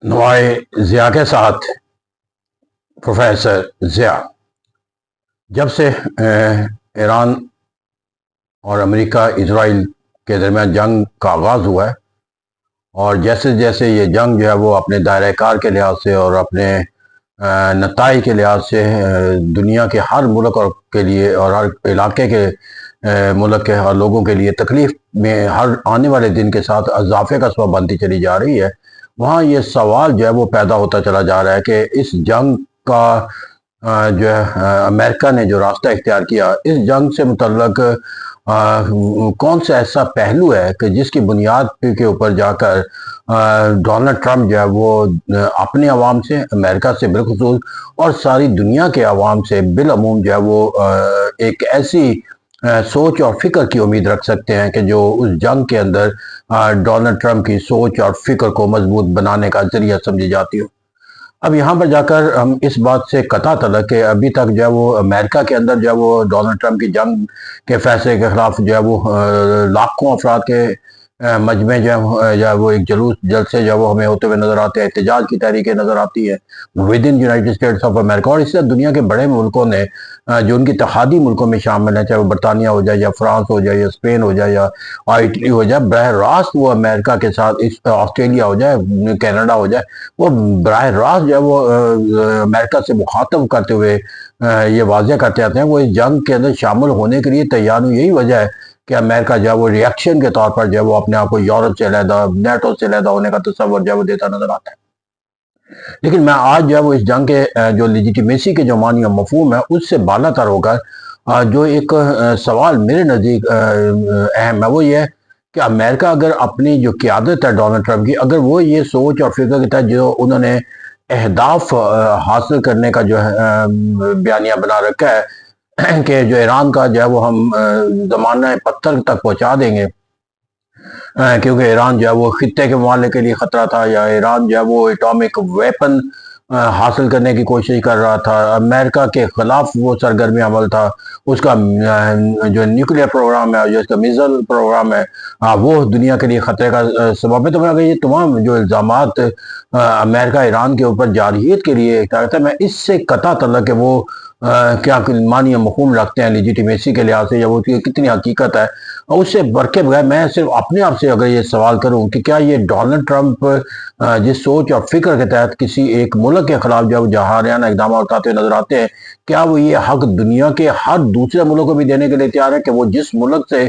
नवाए ज़िया के साथ प्रोफेसर ज़िया। जब से ईरान और अमेरिका इसराइल के दरमियान जंग का आगाज़ हुआ है और जैसे जैसे ये जंग जो है वो अपने दायरे कार के लिहाज से और अपने नताई के लिहाज से दुनिया के हर मुल्क और के लिए और हर इलाके के मुल्क के हर लोगों के लिए तकलीफ में हर आने वाले दिन के साथ इजाफे का सबब बनती चली जा रही है, वहाँ ये सवाल जो है वो पैदा होता चला जा रहा है कि इस जंग का जो है अमेरिका ने जो रास्ता इख्तियार किया, इस जंग से मुतल्लक कौन सा ऐसा पहलू है कि जिसकी बुनियाद के ऊपर जाकर डोनाल्ड ट्रंप जो है वो अपने अवाम से, अमेरिका से बिलखुसूस और सारी दुनिया के अवाम से बिलअमूम जो है वो एक ऐसी सोच और फिक्र की उम्मीद रख सकते हैं कि जो उस जंग के अंदर डोनाल्ड ट्रंप की सोच और फिक्र को मजबूत बनाने का जरिया समझी जाती हो। अब यहाँ पर जाकर हम इस बात से कता तलक कि अभी तक जो है वो अमेरिका के अंदर जो है वो डोनाल्ड ट्रंप की जंग के फैसले के खिलाफ जो है वो लाखों अफराद के मजमे जो है वो एक जुलूस जलसे जो है वो हमें होते हुए नजर आते हैं, एहतजाज की तहरीकें नजर आती है with in United states of America. और इससे दुनिया के बड़े मुल्कों ने जो उनकी इत्तेहादी मुल्कों में शामिल हैं, चाहे वो बरतानिया हो जाए या फ्रांस हो जाए या स्पेन हो जाए या इटली हो जाए, बरह रास्त वो अमेरिका के साथ, इस ऑस्ट्रेलिया हो जाए, कनाडा हो जाए, वो बराह रास्त जो है वो अमेरिका से मुखातब करते हुए ये वाज़ह करते आते हैं वो इस जंग के अंदर शामिल होने के लिए तैयार हूँ। यही वजह है कि अमेरिका जो है वो रिएक्शन के तौर पर जो है वो अपने आप को यूरोप से अलहदा, नेटो से अलहदा होने का तस्वर जो है वो देता नजर आता है। लेकिन मैं आज जो है वो इस जंग के जो लेजिटिमेसी के जो मानी और मफहूम है उससे बालातर होकर जो एक सवाल मेरे नज़दीक अहम है वो ये है कि अमेरिका अगर अपनी जो क़यादत है डोनाल्ड ट्रंप की, अगर वो ये सोच और फिक्र के तहत जो उन्होंने अहदाफ हासिल करने का जो है बयानिया बना रखा है कि जो ईरान का जो है वो हम ज़माना पत्थर तक पहुँचा देंगे, क्योंकि ईरान जो है वो खित्ते के मामले के लिए ख़तरा था, या ईरान जो है वो एटॉमिक वेपन हासिल करने की कोशिश कर रहा था, अमेरिका के ख़िलाफ़ वो सरगर्मी अमल था, उसका जो न्यूक्लियर प्रोग्राम है, जो इसका मिसाइल प्रोग्राम है, वो दुनिया के लिए ख़तरे का सबब है। तो मैं अगर ये तमाम जो इल्ज़ामात अमेरिका ईरान के ऊपर जारहियत के लिए कहता है, मैं इससे कता तलक है वो क्या मानी मफहूम रखते हैं लेजिटिमेसी के लिहाज से, या वो कितनी हकीकत है, और उससे बढ़के बगैर मैं सिर्फ अपने आप से अगर ये सवाल करूं कि क्या ये डोनाल्ड ट्रंप जिस सोच और फिक्र के तहत किसी एक मुल्क के खिलाफ जब जहारियाना इकदाम उठाते नजर आते हैं, क्या वो ये हक दुनिया के हर दूसरे मुल्क को भी देने के लिए तैयार है कि वो जिस मुल्क से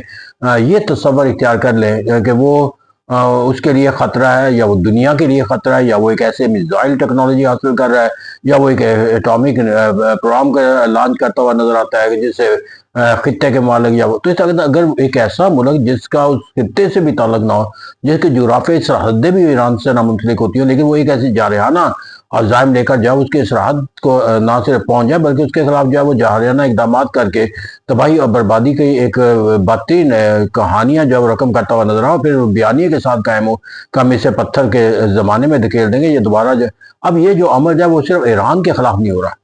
ये तस्वर इख्तियार कर ले कि वो उसके लिए खतरा है, या वो दुनिया के लिए खतरा है, या वो एक ऐसे मिसाइल टेक्नोलॉजी हासिल कर रहा है, या वो एक एटॉमिक प्रोग्राम का लॉन्च करता हुआ नजर आता है कि जिससे खित्ते के मालिक या वो, तो इस अगर एक ऐसा मुल्क जिसका उस खित्ते से भी ताल्लुक ना हो, जिसकी जुराफे सरहदें भी ईरान से ना मुंसलिक होती हो, लेकिन वो एक ऐसी जारहाना अज़ाइम लेकर जाए उसके सरहद को ना सिर्फ पहुंच जाए बल्कि उसके खिलाफ जो है वो जारहाना इकदाम करके तबाही और बर्बादी की एक बदतरीन कहानियां जो रकम करता हुआ नजर आओ, फिर बयानिए के साथ कायम हो कि हम इसे पत्थर के ज़माने में धकेल देंगे, ये दोबारा अब ये जो अमल है वो सिर्फ ईरान के खिलाफ नहीं हो रहा,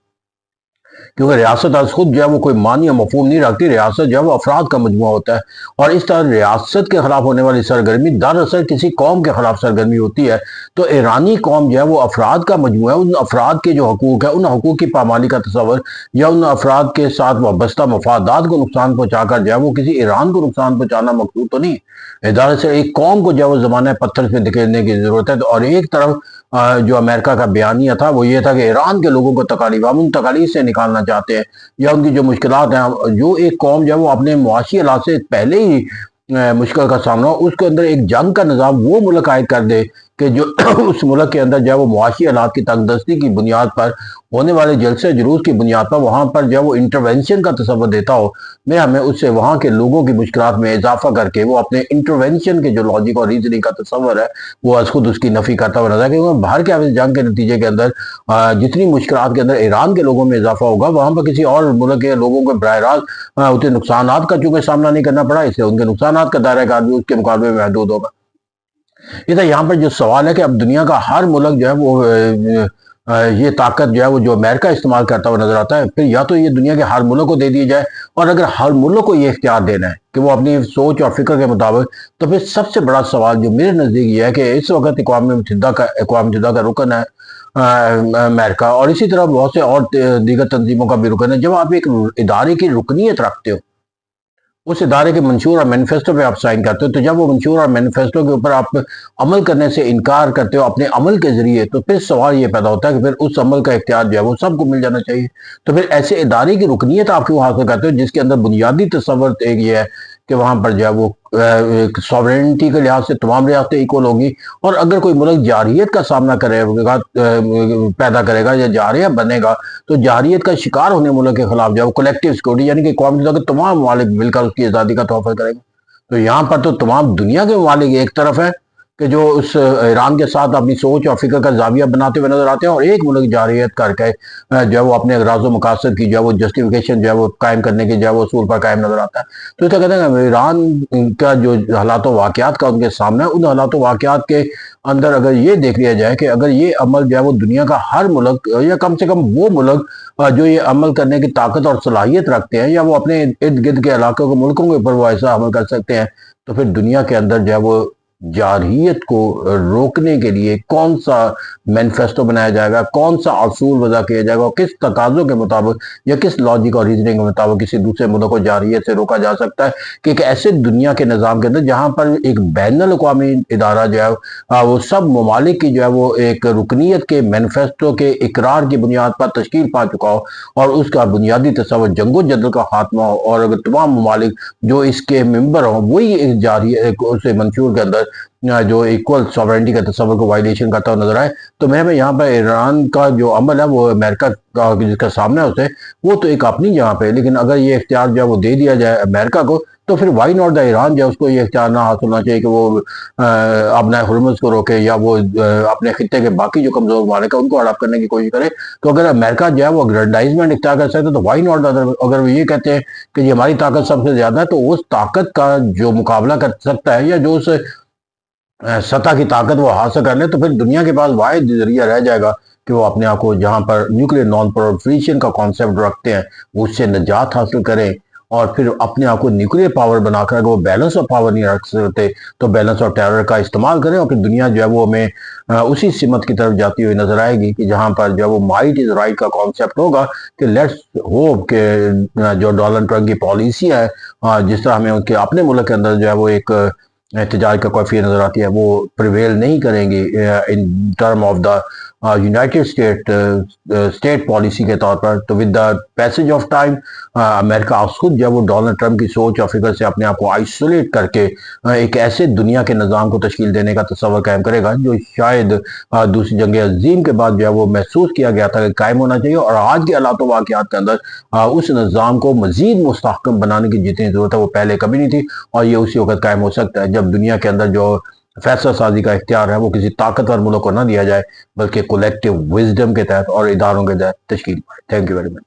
क्योंकि रियासत आज खुद जो है वो कोई मानी या मफहूम नहीं रखती। रियासत जो है वो अफराद का मजमुआ होता है, और इस तरह रियासत के खिलाफ होने वाली सरगर्मी दरअसल किसी कौम के खिलाफ सरगर्मी होती है। तो ईरानी कौम जो है वो अफराद का मजमुआ है, उन अफराद के जो हकूक है उन हकूक की पामाली का तस्वर, या उन अफराद के साथ वाबस्ता मफादात को नुकसान पहुँचाकर जो है वो किसी ईरान को नुकसान पहुँचाना मकसूद तो नहीं। दरअसल एक कौम को जो है वो ज़माना पत्थर से धकेलने की ज़रूरत है। और एक तरफ जो अमेरिका का बयानिया था वो ये था कि ईरान के लोगों को तकालीफ, हम उन तकालीफ से निकालना चाहते हैं, या उनकी जो मुश्किलात हैं, जो एक कौम जो है वो अपने मुआशी हालात से पहले ही मुश्किल का सामना हो, उसके अंदर एक जंग का निज़ाम वो मुल्क आयद कर दे कि जो उस मुल्क के अंदर जो है वो मुआशी हालात की तंगदस्ती की बुनियाद पर होने वाले जलसे जुलूस की बुनियाद पर वहाँ पर जो है वो इंटरवेंशन का तस्वर देता हो। मैं हमें उससे वहाँ के लोगों की मुश्किलात में इजाफा करके वो अपने इंटरवेंशन के जो लॉजिक और रीजनिंग का तस्वर है वो आज खुद उसकी नफी करता हुआ नजर, क्योंकि बाहर के जंग के नतीजे के अंदर जितनी मुश्किलात के अंदर ईरान के लोगों में इजाफा होगा, वहाँ पर किसी और मुल्क के लोगों को बरह रास्त उतने नुकसान का चूंकि सामना नहीं करना पड़ा, इसलिए उनके नुकसान का दायरा कार भी उसके मुकाबले में महदूद होगा। इधर यहाँ पर जो सवाल है कि अब दुनिया का हर मुल्क जो है वो ये ताकत जो है वो जो अमेरिका इस्तेमाल करता हुआ नजर आता है, फिर या तो ये दुनिया के हर मुल्क को दे दी जाए, और अगर हर मुल्क को ये इख्तियार देना है कि वो अपनी सोच और फिक्र के मुताबिक, तो फिर सबसे बड़ा सवाल जो मेरे नज़दीक ये है कि इस वक्त अक़वाम मुत्तहिदा का रुकन है अमेरिका, और इसी तरह बहुत से और दीगर तंजीमों का भी रुकन है। जब आप एक इदारे की रुकनीत रखते हो, उस इदारे के मंशूर और मैनिफेस्टो पे आप साइन करते हो, तो जब वो मंशूर और मैनिफेस्टो के ऊपर आप अमल करने से इनकार करते हो अपने अमल के जरिए, तो फिर सवाल ये पैदा होता है कि फिर उस अमल का इख्तियार जो है वो सबको मिल जाना चाहिए। तो फिर ऐसे इदारे की रुकनीत आप क्यों हासिल करते हो जिसके अंदर बुनियादी तसव्वुर एक ये है कि वहाँ पर जो है वो एक सॉवरेनिटी के लिहाज से तमाम रियासतें इक्वल होंगी, और अगर कोई मुल्क जारियत का सामना करेगा, पैदा करेगा या जारिया बनेगा, तो जारियत का शिकार होने मुल्क के खिलाफ जो है वो कलेक्टिव सिक्योरिटी यानी कि कौम के तमाम ममालिक मिलकर उसकी आज़ादी का तोहफ़ा करेगा। तो यहाँ पर तो तमाम दुनिया के ममालिक एक तरफ है कि जो उस ईरान के साथ अपनी सोच और फिक्र का जाविया बनाते हुए नजर आते हैं, और एक मुल्क जारियत करके जो है वो अपने अगराज़ व मकासद की जो है वो जस्टिफिकेशन जो है वो कायम करने की जो है वो असूल पर कायम नजर आता है। तो इसका कहते हैं ईरान का जो हालात वाक़यात का उनके सामने है, उन हालात वाक़यात के अंदर अगर ये देख लिया जाए कि अगर ये अमल जो है वो दुनिया का हर मुल्क या कम से कम वो मुल्क जो ये अमल करने की ताकत और सलाहियत रखते हैं, या वो अपने इर्द गिर्द के इलाकों के मुल्कों के ऊपर वो ऐसा अमल कर सकते हैं, तो फिर दुनिया के अंदर जो है वो जारहियत को रोकने के लिए कौन सा मैनिफेस्टो बनाया जाएगा, कौन सा असूल वज़ा किया जाएगा, और किस तकाज़ों के मुताबिक या किस लॉजिक और रीजनिंग के मुताबिक किसी दूसरे मुल्क को जारहियत से रोका जा सकता है कि एक ऐसे दुनिया के निज़ाम के अंदर जहाँ पर एक बैनुल अक़वामी इदारा जो है वो सब ममालिक की जो है वो एक रुकनीत के मैनिफेस्टो के इकरार की बुनियाद पर तश्कील पा चुका हो, और उसका बुनियादी तस्वर जंगो जदल का खात्मा हो, और अगर तमाम ममालिक जो इसके मेंबर हों वही इस जारहियत उस मंशूर के अंदर जो इक्वल सॉवरेनिटी का तस्वर को वायलेशन करता हुआ नजर आए, तो मैं यहाँ पर ईरान का जो अमल है वो अमेरिका का जिसका सामने होता है वो तो एक अपनी जगह पे, लेकिन अगर ये इख्तियार जो है वो दे दिया जाए अमेरिका को, तो फिर वाई नॉट द ईरान जो है उसको ये इख्तियार ना हासिल होना चाहिए कि वो अपना हुर्मुज़ को रोके, या वो अपने खित्ते के बाकी जो कमजोर ममालिक है उनको हड़प करने की कोशिश करे। तो अगर अमेरिका जो है वो अग्रेंडाइजमेंट इख्तियार कर सकते हैं, तो वाई नॉट अगर वो ये कहते हैं कि ये हमारी ताकत सबसे ज्यादा है, तो उस ताकत का जो मुकाबला कर सकता है या जो उस सतह की ताकत वो हासिल कर ले, तो फिर दुनिया के पास वाहिद जरिया रह जाएगा कि वो अपने आप को जहाँ पर न्यूक्लियर नॉन प्रोलिफरेशन का कॉन्सेप्ट रखते हैं उससे निजात हासिल करें, और फिर अपने आप को न्यूक्लियर पावर बनाकर अगर वो बैलेंस ऑफ पावर नहीं रख सकते तो बैलेंस ऑफ टेरर का इस्तेमाल करें, और फिर दुनिया जो है वो हमें उसी सिमत की तरफ जाती हुई नजर आएगी कि जहाँ पर जो है वो माइट इज राइट का कॉन्सेप्ट होगा कि लेट्स होप के जो डोनाल्ड ट्रंप की पॉलिसी है, जिस तरह हमें उनके अपने मुल्क के अंदर जो है वो एक एहतजाज का कैफियत नजर आती है, वो प्रिवेल नहीं करेंगी in term of the United state policy के तौर पर। तो with the passage of time America खुद जब वो डोनाल्ड ट्रंप की सोच और फिक्र से अपने आप को आइसोलेट करके एक ऐसे दुनिया के निज़ाम को तश्कील देने का तस्वर कायम करेगा जो शायद दूसरी जंग अजीम के बाद जो है वो महसूस किया गया था कि कायम होना चाहिए, और आज के हालात वाक़यात के अंदर उस निज़ाम को मज़ीद मुस्तहकम बनाने की जितनी ज़रूरत है वो पहले कभी नहीं थी, और ये उसी वक्त कायम हो सकता है जब दुनिया के अंदर जो फैसला साजी का इख्तियार है वो किसी ताकतवर मुल्क को ना दिया जाए, बल्कि कलेक्टिव विजडम के तहत और इदारों के तहत तश्कील पाए। Thank you very much.